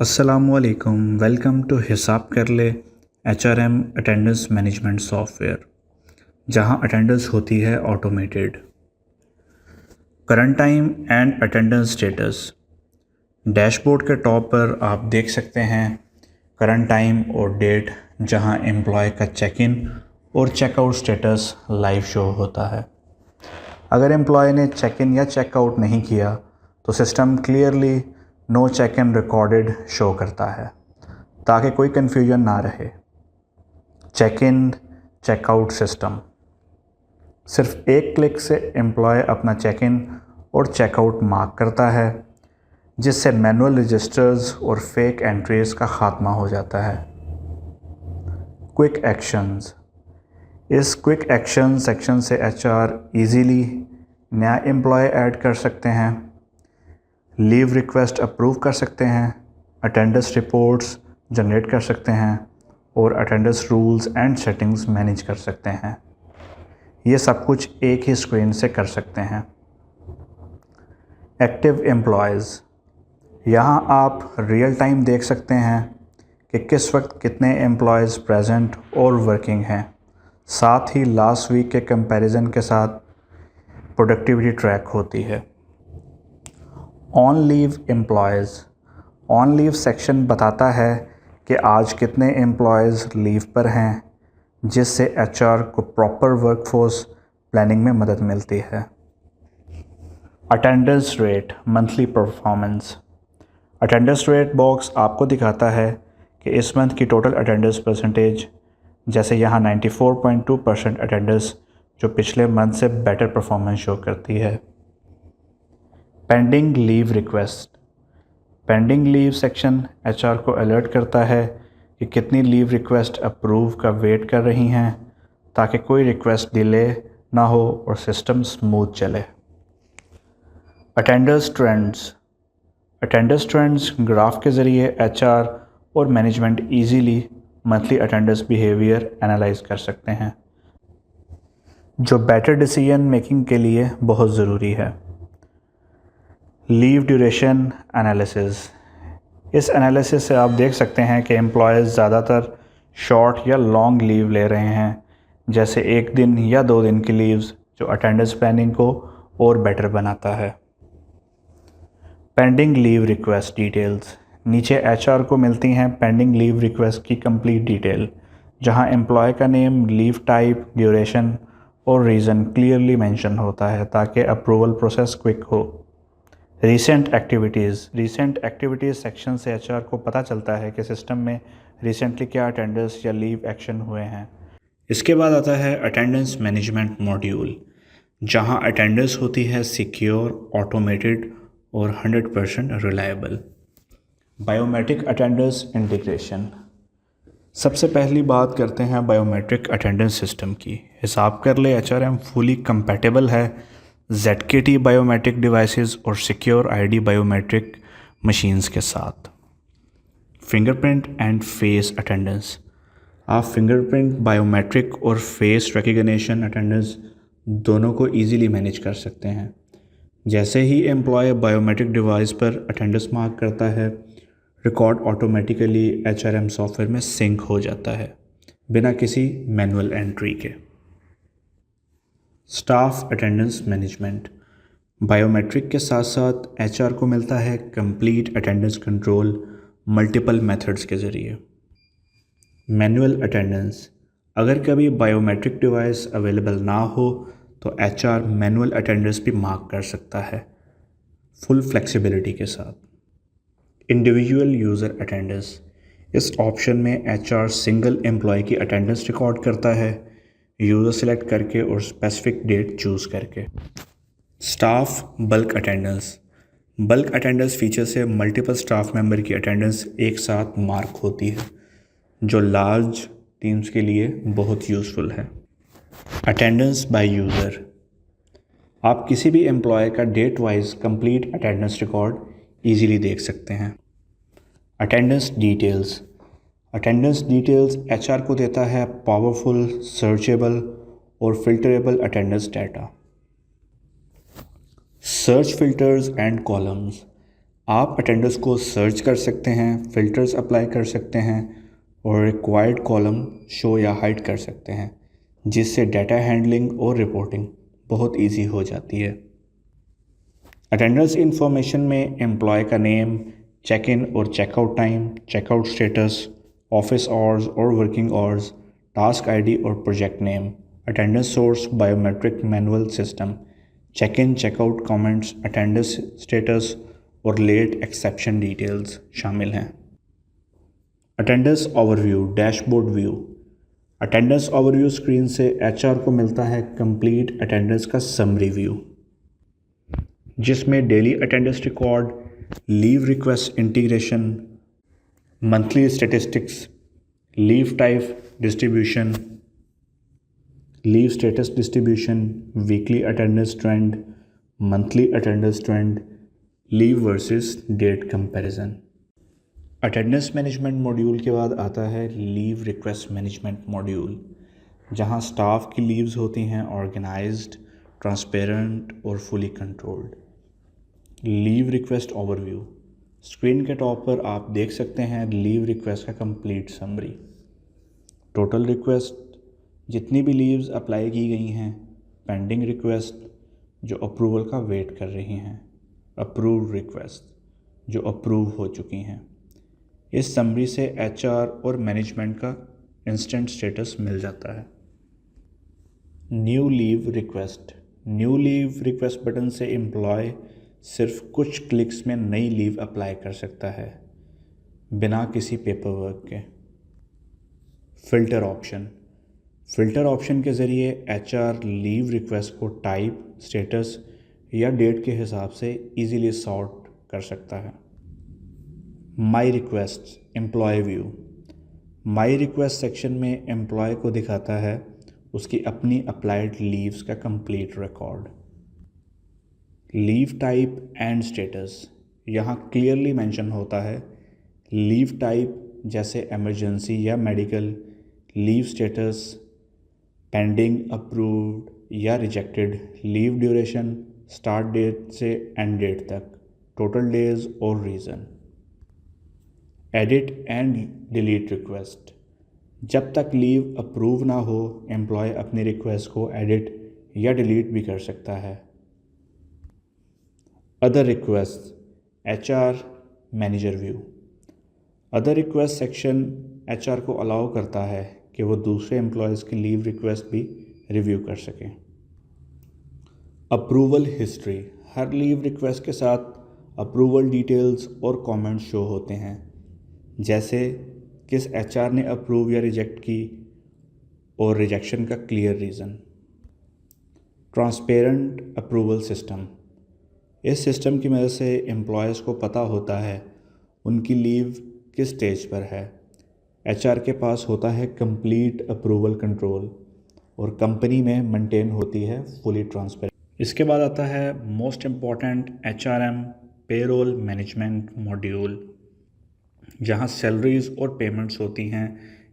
अस्सलामुअलैकुम। Welcome to हिसाब कर ले HRM अटेंडेंस मैनेजमेंट सॉफ्टवेयर, जहां अटेंडेंस होती है automated. Current time and attendance status. Dashboard के टॉप पर आप देख सकते हैं करंट टाइम और डेट, जहां एम्प्लॉय का चेक इन और चेकआउट स्टेटस लाइव शो होता है। अगर एम्प्लॉय ने चेक इन या चेकआउट नहीं किया तो system clearly no check in recorded show करता है, ताकि कोई कन्फ्यूजन ना रहे। Check in checkout system. सिर्फ एक क्लिक से एम्प्लॉय अपना चेक इन और चेकआउट मार्क करता है, जिससे मैनुअल रजिस्टर्स और फेक एंट्रीज का खात्मा हो जाता है। Quick actions. इस क्विक एक्शन सेक्शन से HR इजीली नया एम्प्लॉय ऐड कर सकते हैं, लीव रिक्वेस्ट अप्रूव कर सकते हैं, अटेंडेंस रिपोर्ट्स जनरेट कर सकते हैं और attendance rules and settings manage कर सकते हैं। ये सब कुछ एक ही स्क्रीन से कर सकते हैं। Active employees. यहाँ आप रियल टाइम देख सकते हैं कि किस वक्त कितने एम्प्लॉयज़ प्रेजेंट और वर्किंग हैं। साथ ही लास्ट वीक के कंपैरिजन के साथ प्रोडक्टिविटी ट्रैक होती है। On leave employees. On leave section बताता है कि आज कितने एम्प्लॉयज़ लीव पर हैं, जिससे HR को प्रॉपर वर्कफोर्स प्लानिंग में मदद मिलती है। Attendance rate monthly performance. Attendance rate box आपको दिखाता है कि इस मंथ की टोटल अटेंडेंस परसेंटेज, जैसे यहाँ 94.2% अटेंडेंस, जो पिछले मंथ से बेटर परफॉर्मेंस शो करती है। Pending leave request. Pending leave section HR को अलर्ट करता है कि कितनी लीव रिक्वेस्ट अप्रूव का वेट कर रही हैं, ताकि कोई रिक्वेस्ट डिले ना हो और सिस्टम स्मूथ चले। Attendance trends. Attendance trends graph के ज़रिए HR और management easily monthly attendance behaviour analyse कर सकते हैं, जो बेटर डिसीजन मेकिंग के लिए बहुत ज़रूरी है। Leave duration analysis. इस एनालिसिस से आप देख सकते हैं कि एम्प्लॉयज़ ज़्यादातर शॉर्ट या लॉन्ग लीव ले रहे हैं, जैसे 1 दिन या 2 दिन की लीव्स, जो अटेंडेंस प्लानिंग को और बेटर बनाता है। Pending leave request details. नीचे HR को मिलती हैं पेंडिंग लीव रिक्वेस्ट की कंप्लीट डिटेल, जहां एम्प्लॉय का नेम, लीव टाइप, ड्यूरेशन और रीज़न क्लियरली मेंशन होता है, ताकि अप्रूवल प्रोसेस क्विक हो। रीसेंट एक्टिविटीज़ सेक्शन से HR को पता चलता है कि सिस्टम में रिसेंटली क्या अटेंडेंस या लीव एक्शन हुए हैं। इसके बाद आता है अटेंडेंस मैनेजमेंट मॉड्यूल, जहां अटेंडेंस होती है सिक्योर, ऑटोमेटेड और 100% रिलायबल। Biometric attendance integration. सबसे पहली बात करते हैं बायोमेट्रिक अटेंडेंस सिस्टम की। हिसाब कर ले HRM फुली कंपैटिबल है ZKT बायोमेट्रिक डिवाइसेस और सिक्योर ID बायोमेट्रिक मशीन्स के साथ। Fingerprint and face attendance. आप फिंगरप्रिंट, बायोमेट्रिक और फेस रिकग्निशन अटेंडेंस दोनों को ईजीली मैनेज कर सकते हैं। जैसे ही एम्प्लॉय बायोमेट्रिक डिवाइस पर अटेंडेंस मार्क करता है, रिकॉर्ड ऑटोमेटिकली HRM सॉफ्टवेयर में सिंक हो जाता है, बिना किसी मैनुअल एंट्री के। Staff attendance management. बायोमेट्रिक के साथ साथ HR को मिलता है complete attendance control multiple methods के ज़रिए। Manual attendance. अगर कभी बायोमेट्रिक डिवाइस अवेलेबल ना हो तो HR मैनुअल अटेंडेंस भी मार्क कर सकता है, फुल फ्लेक्सिबिलिटी के साथ। Individual user attendance. इस ऑप्शन में HR सिंगल एम्प्लॉय की अटेंडेंस रिकॉर्ड करता है, यूज़र सेलेक्ट करके और स्पेसिफिक डेट चूज़ करके। Staff bulk attendance. Bulk attendance feature से मल्टीपल स्टाफ मेंबर की अटेंडेंस एक साथ मार्क होती है, जो लार्ज टीम्स के लिए बहुत यूज़फुल है। Attendance by user. आप किसी भी एम्प्लॉय का date wise complete attendance record easily देख सकते हैं। Attendance details. Attendance details HR को देता है पावरफुल, सर्चेबल और filterable attendance data. Search filters and columns. आप अटेंडर्स को सर्च कर सकते हैं, फ़िल्टर्स अप्लाई कर सकते हैं और रिक्वायर्ड कॉलम शो या हाइड कर सकते हैं, जिससे डाटा हैंडलिंग और रिपोर्टिंग बहुत इजी हो जाती है। अटेंडेंस इन्फॉर्मेशन में एम्प्लॉय का नेम, चेक इन और checkout time, checkout status, office hours और वर्किंग आवर्स, टास्क आईडी और project name, attendance source, biometric manual system, check in checkout comments, attendance status और लेट एक्सेप्शन डिटेल्स शामिल हैं। Attendance overview, dashboard view. Attendance overview screen से HR को मिलता है complete attendance का समरी व्यू, जिसमें daily attendance record, leave request integration, monthly statistics, leave type distribution, leave status distribution, weekly attendance trend, monthly attendance trend, leave versus date comparison. Attendance management module के बाद आता है leave request management module, जहां staff की leaves होती हैं organised, transparent और fully controlled. Leave request overview, screen के टॉप पर आप देख सकते हैं लीव रिक्वेस्ट का कंप्लीट समरी। टोटल रिक्वेस्ट, जितनी भी लीव्स अप्लाई की गई हैं, पेंडिंग रिक्वेस्ट जो अप्रूवल का वेट कर रही हैं, अप्रूव्ड रिक्वेस्ट जो अप्रूव हो चुकी हैं। इस समरी से एचआर और मैनेजमेंट का इंस्टेंट स्टेटस मिल जाता है। New leave request, new leave request button से एम्प्लॉय सिर्फ कुछ क्लिक्स में नई लीव अप्लाई कर सकता है बिना किसी पेपर वर्क के। फ़िल्टर ऑप्शन, फ़िल्टर ऑप्शन के ज़रिए एचआर लीव रिक्वेस्ट को टाइप, स्टेटस या डेट के हिसाब से इजीली सॉर्ट कर सकता है। My request, employ view. My request section में एम्प्लॉय को दिखाता है उसकी अपनी अप्लाइड लीव्स का complete record. Leave type and status, यहाँ क्लियरली मेंशन होता है लीव टाइप जैसे इमरजेंसी या medical, leave status pending, approved या rejected, leave duration start date से एंड डेट तक, टोटल डेज और reason. Edit and delete request, जब तक लीव अप्रूव ना हो एम्प्लॉय अपनी रिक्वेस्ट को एडिट या डिलीट भी कर सकता है। Other request, HR manager view. Other request section HR को अलाउ करता है कि वो दूसरे एम्प्लॉयज़ की लीव रिक्वेस्ट भी रिव्यू कर सकें। अप्रूवल हिस्ट्री, हर लीव रिक्वेस्ट के साथ अप्रूवल डिटेल्स और कमेंट्स शो होते हैं, जैसे किस एचआर ने अप्रूव या रिजेक्ट की और रिजेक्शन का clear reason. Transparent approval system, इस सिस्टम की मदद से एम्प्लॉयज़ को पता होता है उनकी लीव किस स्टेज पर है। एचआर के पास होता है कंप्लीट अप्रूवल कंट्रोल और कंपनी में मेंटेन होती है फुली ट्रांसपेरेंट। इसके बाद आता है most important HRM payroll management module, जहां सैलरीज और पेमेंट्स होती हैं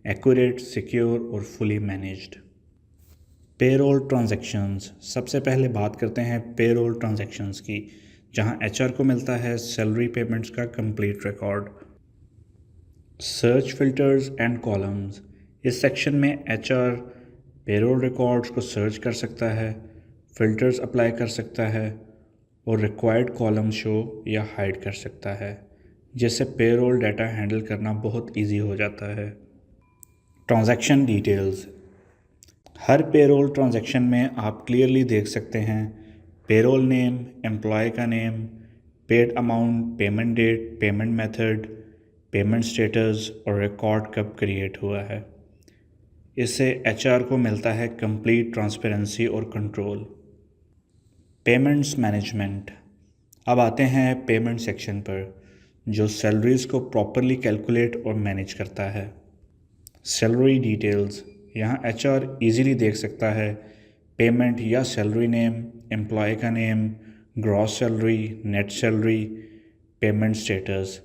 एक्यूरेट, सिक्योर और फुली मैनेज्ड। पेरोल ट्रांजैक्शंस, सबसे पहले बात करते हैं पेरोल ट्रांजैक्शंस की, जहां एचआर को मिलता है सैलरी पेमेंट्स का complete record. Search filters and columns, इस सेक्शन में एचआर पेरोल रिकॉर्ड्स को सर्च कर सकता है, फिल्टर्स अप्लाई कर सकता है और रिक्वायर्ड कॉलम शो या हाइड कर सकता है, जिससे पेरोल डाटा हैंडल करना बहुत इजी हो जाता है। ट्रांजैक्शन डिटेल्स, हर पेरोल ट्रांजैक्शन में आप क्लियरली देख सकते हैं पेरोल नेम, एम्प्लॉय का name, paid amount, payment date, payment method, payment status और रिकॉर्ड कब क्रिएट हुआ है। इससे एचआर को मिलता है कंप्लीट ट्रांसपेरेंसी और कंट्रोल। पेमेंट्स मैनेजमेंट, अब आते हैं पेमेंट सेक्शन पर, जो सैलरीज़ को प्रॉपरली कैलकुलेट और मैनेज करता है। सैलरी डिटेल्स, यहाँ एचआर इजीली देख सकता है पेमेंट या सैलरी नेम, एम्प्लॉय का name, gross salary, net salary, payment status.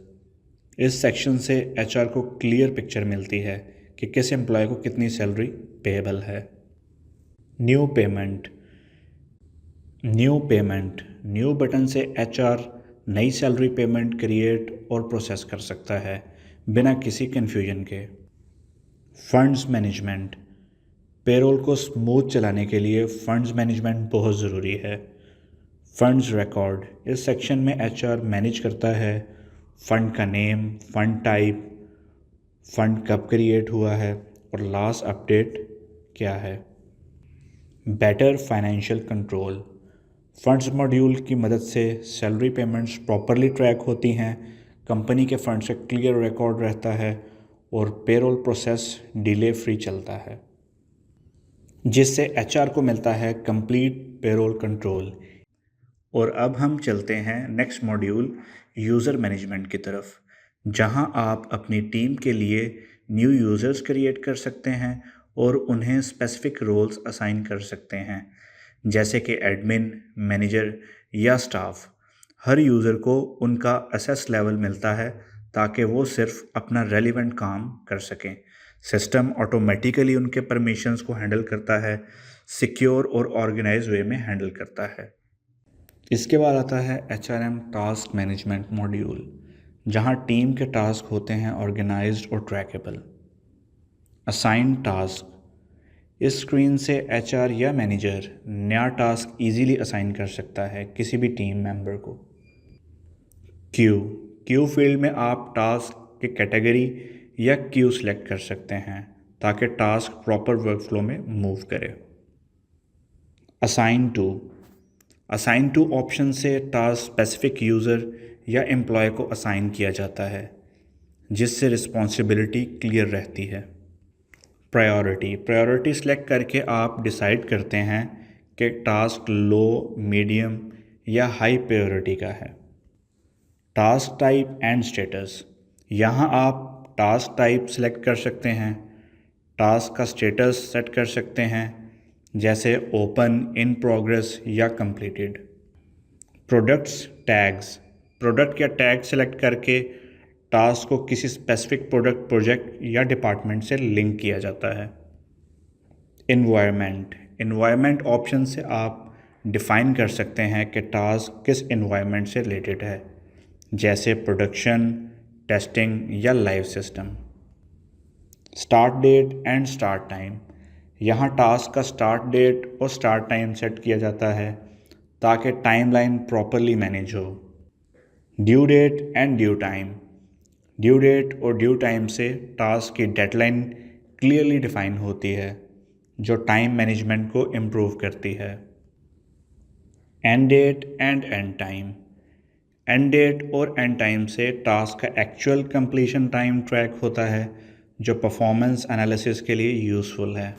इस सेक्शन से एचआर को क्लियर पिक्चर मिलती है कि किस एम्प्लॉय को कितनी सैलरी पेएबल है। न्यू पेमेंट, न्यू बटन से एचआर नई सैलरी पेमेंट क्रिएट और प्रोसेस कर सकता है बिना किसी कन्फ्यूजन के। फंड्स मैनेजमेंट, पेरोल को स्मूथ चलाने के लिए फंड्स मैनेजमेंट बहुत ज़रूरी है। फंड्स रिकॉर्ड, इस सेक्शन में एचआर मैनेज करता है फ़ंड का नेम, फ़ंड टाइप, फ़ंड कब क्रिएट हुआ है और लास्ट अपडेट क्या है। Better financial control, funds module की मदद से सैलरी पेमेंट्स प्रॉपरली ट्रैक होती हैं, कंपनी के फंड्स का क्लियर रिकॉर्ड रहता है और पेरोल प्रोसेस डिले फ्री चलता है, जिससे एचआर को मिलता है कंप्लीट पेरोल कंट्रोल। और अब हम चलते हैं नेक्स्ट मॉड्यूल यूज़र मैनेजमेंट की तरफ, जहां आप अपनी टीम के लिए न्यू यूज़र्स क्रिएट कर सकते हैं और उन्हें स्पेसिफिक रोल्स असाइन कर सकते हैं, जैसे कि एडमिन, मैनेजर या स्टाफ। हर यूज़र को उनका असेस लेवल मिलता है ताकि वो सिर्फ अपना रेलिवेंट काम कर सकें। सिस्टम ऑटोमेटिकली उनके परमिशंस को हैंडल करता है, सिक्योर और ऑर्गेनाइज वे में हैंडल करता है। इसके बाद आता है HRM टास्क मैनेजमेंट मॉड्यूल, जहां टीम के टास्क होते हैं ऑर्गेनाइज्ड और ट्रैकेबल। असाइन टास्क, इस स्क्रीन से HR या मैनेजर नया टास्क इजीली असाइन कर सकता है किसी भी टीम मेंबर को। क्यू फील्ड में आप टास्क के कैटेगरी या क्यू सेलेक्ट कर सकते हैं ताकि टास्क प्रॉपर वर्कफ्लो में मूव करे। असाइन टू ऑप्शन से टास्क स्पेसिफिक यूज़र या एम्प्लॉय को असाइन किया जाता है, जिससे रिस्पॉन्सिबिलिटी क्लियर रहती है। प्रायोरिटी सेलेक्ट करके आप डिसाइड करते हैं कि टास्क लो, मीडियम या हाई प्रायोरिटी का है। टास्क टाइप एंड स्टेटस, यहाँ आप टास्क टाइप सेलेक्ट कर सकते हैं, टास्क का स्टेटस सेट कर सकते हैं जैसे ओपन, इन प्रोग्रेस या कंप्लीटेड। प्रोडक्ट या टैग सेलेक्ट करके टास्क को किसी स्पेसिफिक प्रोजेक्ट या डिपार्टमेंट से लिंक किया जाता है। इन्वायरमेंट ऑप्शन से आप डिफ़ाइन कर सकते हैं कि टास्क किस इन्वायरमेंट से रिलेटेड है, जैसे प्रोडक्शन, टेस्टिंग या live system. Start date and start time, यहाँ टास्क का स्टार्ट डेट और स्टार्ट टाइम सेट किया जाता है ताकि टाइमलाइन प्रॉपरली मैनेज हो। Due date and due time, due date और ड्यू टाइम से टास्क की डेडलाइन क्लियरली डिफाइन होती है, जो टाइम मैनेजमेंट को इम्प्रूव करती है। End date and end time, end date और एंड टाइम से टास्क का एक्चुअल कंप्लीशन टाइम ट्रैक होता है, जो परफॉर्मेंस एनालिसिस के लिए यूज़फुल है।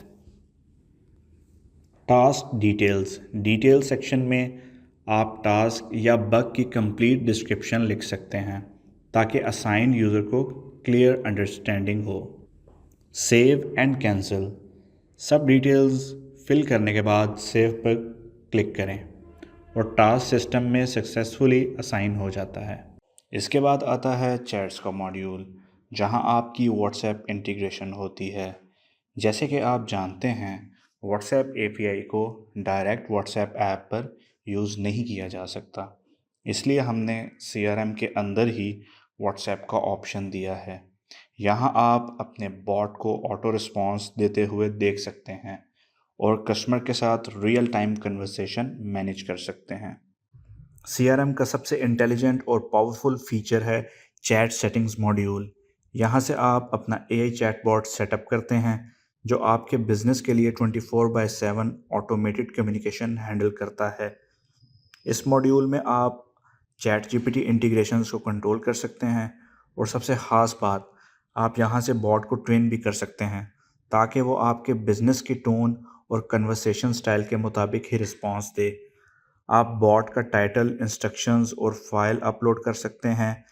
टास्क डिटेल सेक्शन में आप टास्क या बग की कंप्लीट डिस्क्रिप्शन लिख सकते हैं ताकि असाइन यूज़र को क्लियर अंडरस्टैंडिंग हो। सेव एंड कैंसिल, सब डिटेल्स फिल करने के बाद सेव पर क्लिक करें और टास्क सिस्टम में सक्सेसफुली असाइन हो जाता है। इसके बाद आता है चैट्स का मॉड्यूल, जहां आपकी व्हाट्सएप इंटीग्रेशन होती है। जैसे कि आप जानते हैं, व्हाट्सएप API को डायरेक्ट व्हाट्सएप ऐप पर यूज़ नहीं किया जा सकता, इसलिए हमने CRM के अंदर ही व्हाट्सएप का ऑप्शन दिया है। यहाँ आप अपने बॉट को ऑटो रिस्पॉन्स देते हुए देख सकते हैं और कस्टमर के साथ रियल टाइम कन्वर्सेशन मैनेज कर सकते हैं। CRM का सबसे इंटेलिजेंट और पावरफुल फीचर है चैट सेटिंग्स मॉड्यूल। यहाँ से आप अपना AI चैटबॉट सेटअप करते हैं, जो आपके बिजनेस के लिए 24/7 ऑटोमेटेड कम्युनिकेशन हैंडल करता है। इस मॉड्यूल में आप ChatGPT इंटीग्रेशंस को कंट्रोल कर सकते हैं और सबसे ख़ास बात, आप यहाँ से बॉट को ट्रेन भी कर सकते हैं ताकि वो आपके बिजनेस की टोन और कन्वर्सेशन स्टाइल के मुताबिक ही रिस्पॉन्स दे। आप बॉट का टाइटल, इंस्ट्रक्शंस और फाइल अपलोड कर सकते हैं